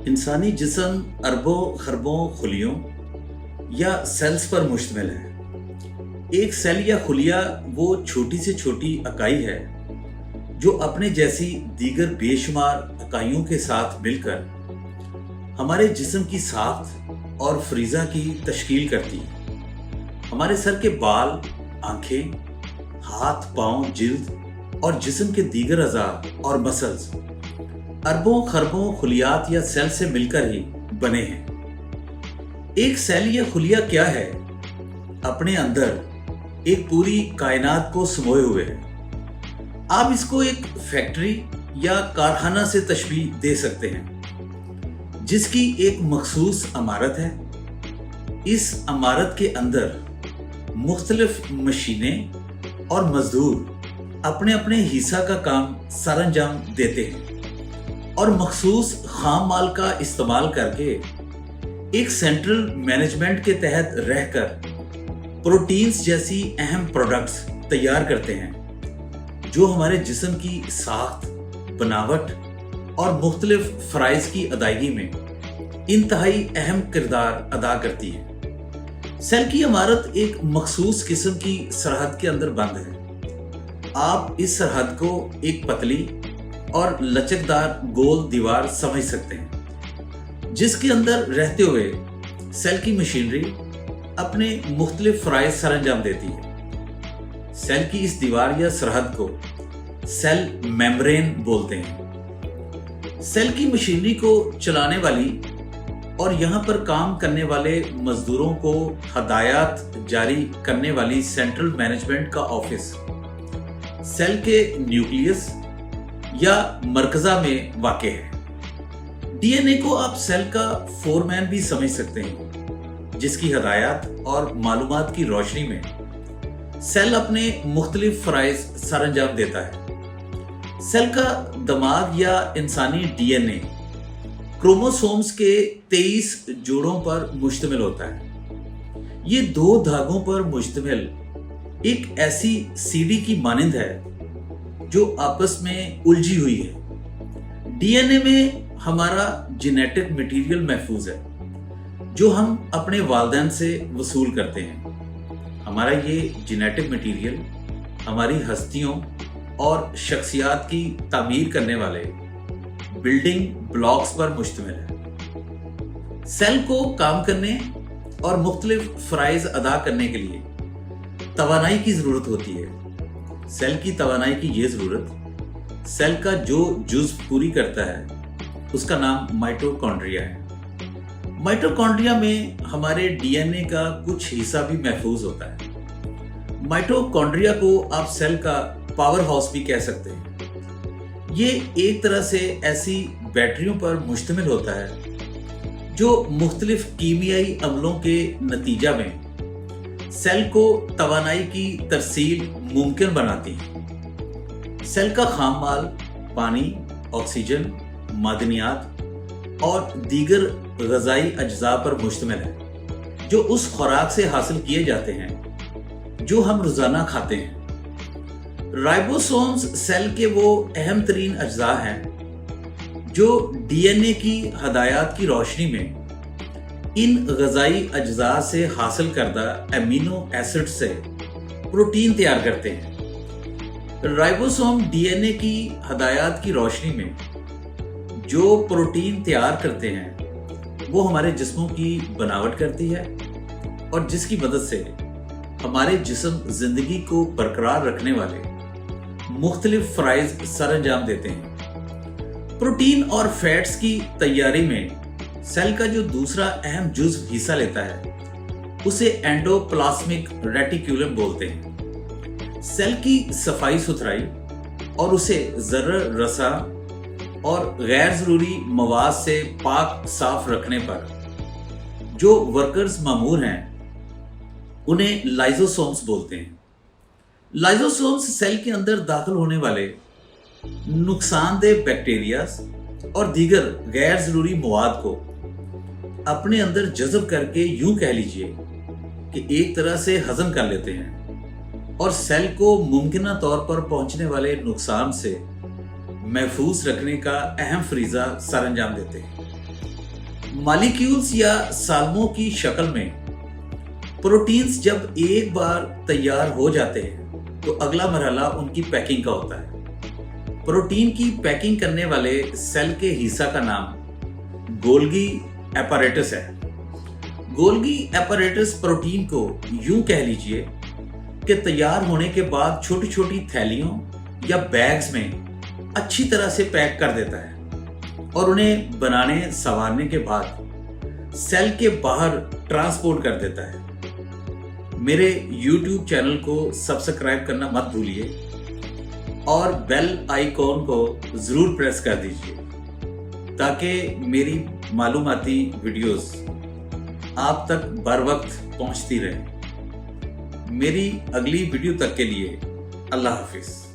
इंसानी जिस्म अरबों खरबों खुलियों या सेल्स पर मुश्तमिल है। एक सेल या खुलिया वो छोटी से छोटी इकाई है जो अपने जैसी दीगर बेशुमार इकाइयों के साथ मिलकर हमारे जिस्म की साख्त और फरीज़ा की तश्कील करती है। हमारे सर के बाल, आंखें, हाथ, पाँव, जिल्द और जिस्म के दीगर अज़ा और मसल्स अरबों खरबों खुलियात या सेल से मिलकर ही बने हैं। एक सेल या खुलिया क्या है? अपने अंदर एक पूरी कायनात को समोए हुए है। आप इसको एक फैक्ट्री या कारखाना से तशबीह दे सकते हैं जिसकी एक मखसूस इमारत है। इस इमारत के अंदर मुख्तलिफ मशीनें और मजदूर अपने अपने हिस्सा का काम सरअंजाम देते हैं और मखसूस खाम माल का इस्तेमाल करके एक सेंट्रल मैनेजमेंट के तहत रहकर प्रोटीन्स जैसी अहम प्रोडक्ट्स तैयार करते हैं जो हमारे जिस्म की साख्त, बनावट और मुख्तलिफ फ़राइज़ की अदायगी में इंतहाई अहम किरदार अदा करती है। सेल की इमारत एक मखसूस किस्म की सरहद के अंदर बंद है। आप इस सरहद को एक पतली और लचकदार गोल दीवार समझ सकते हैं जिसके अंदर रहते हुए सेल की मशीनरी अपने मुख्तलिफ फ़राइज़ सरअंजाम देती है। सेल की इस दीवार या सरहद को सेल मेम्ब्रेन बोलते हैं। सेल की मशीनरी को चलाने वाली और यहाँ पर काम करने वाले मजदूरों को हदायत जारी करने वाली सेंट्रल मैनेजमेंट का ऑफिस सेल के न्यूक्लियस या मरकज़ा में वाक़ है। डीएनए को आप सेल का फोरमैन भी समझ सकते हैं जिसकी हदायत और मालूमात की रोशनी में सेल अपने मुख्तलिफ फ़राइज़ सरअंजाम देता है। सेल का दिमाग या इंसानी डीएनए क्रोमोसोम्स के 23 जोड़ों पर मुश्तमिल होता है। ये 2 धागों पर मुश्तमिल एक ऐसी सीढ़ी की मानिंद है जो आपस में उलझी हुई है। डीएनए में हमारा जेनेटिक मटेरियल महफूज है जो हम अपने वालिदैन से वसूल करते हैं। हमारा ये जेनेटिक मटेरियल हमारी हस्तियों और शख्सियात की तामीर करने वाले बिल्डिंग ब्लॉक्स पर मुश्तमिल है। सेल को काम करने और मुख्तलिफ फ़राइज़ अदा करने के लिए तवानाई की ज़रूरत होती है। सेल की तवानाई की ये ज़रूरत सेल का जो जुज़ पूरी करता है उसका नाम माइटोकॉन्ड्रिया है। माइटोकॉन्ड्रिया में हमारे डीएनए का कुछ हिस्सा भी महफूज होता है। माइटोकॉन्ड्रिया को आप सेल का पावर हाउस भी कह सकते हैं। ये एक तरह से ऐसी बैटरियों पर मुश्तमिल होता है जो मुख्तलिफ कीमियाई अमलों के नतीजा में सेल को तवानाई की तरसील मुमकिन बनाती है। सेल का खाम माल पानी, ऑक्सीजन, मादनियात और दीगर ग़ज़ाई अज्जा पर मुश्तमिल है जो उस खुराक से हासिल किए जाते हैं जो हम रोज़ाना खाते हैं। राइबोसोम्स सेल के वो अहम तरीन अज्जा हैं जो डीएनए की हदायत की रोशनी में इन ग़ज़ाई अज्जा से हासिल करदा एमिनो एसिड से प्रोटीन तैयार करते हैं। राइबोसोम डीएनए की हदायत की रोशनी में जो प्रोटीन तैयार करते हैं वो हमारे जिस्मों की बनावट करती है और जिसकी मदद से हमारे जिस्म ज़िंदगी को बरकरार रखने वाले मुख्तलिफ फ़राइज़ सरअंजाम देते हैं। प्रोटीन और फैट्स की तैयारी में सेल का जो दूसरा अहम जुज़ हिस्सा लेता है उसे एंडोप्लाज्मिक रेटिक्यूलम बोलते हैं। सेल की सफाई सुथराई और उसे ज़र्र रसा और गैर ज़रूरी मवाद से पाक साफ रखने पर जो वर्कर्स मामूर हैं उन्हें लाइजोसोम्स बोलते हैं। लाइजोसोम्स सेल के अंदर दाखिल होने वाले नुकसानदेह बैक्टीरिया और दीगर गैर ज़रूरी मवाद को अपने अंदर जज़ब करके यूं कह लीजिए कि एक तरह से हजम कर लेते हैं और सेल को मुमकिना तौर पर पहुंचने वाले नुकसान से महफूज रखने का अहम फरीज़ा सरअंजाम देते हैं। مالیکیولز یا سالموں کی شکل میں پروٹینز جب ایک بار تیار ہو جاتے ہیں تو اگلا مرحلہ ان کی پیکنگ کا ہوتا ہے۔ پروٹین کی پیکنگ کرنے والے سیل کے حصہ کا نام گولگی ایپاریٹس ہے۔ گولگی ایپاریٹس پروٹین کو یوں کہہ لیجئے کہ تیار ہونے کے بعد چھوٹی چھوٹی تھیلیوں یا بیگز میں اچھی طرح سے پیک کر دیتا ہے اور انہیں بنانے سنوارنے کے بعد سیل کے باہر ٹرانسپورٹ کر دیتا ہے۔ میرے یوٹیوب چینل کو سبسکرائب کرنا مت بھولیے اور بیل آئیکن کو ضرور پریس کر دیجیے تاکہ میری معلوماتی ویڈیوز آپ تک بر وقت پہنچتی رہیں۔ میری اگلی ویڈیو تک کے لیے اللہ حافظ۔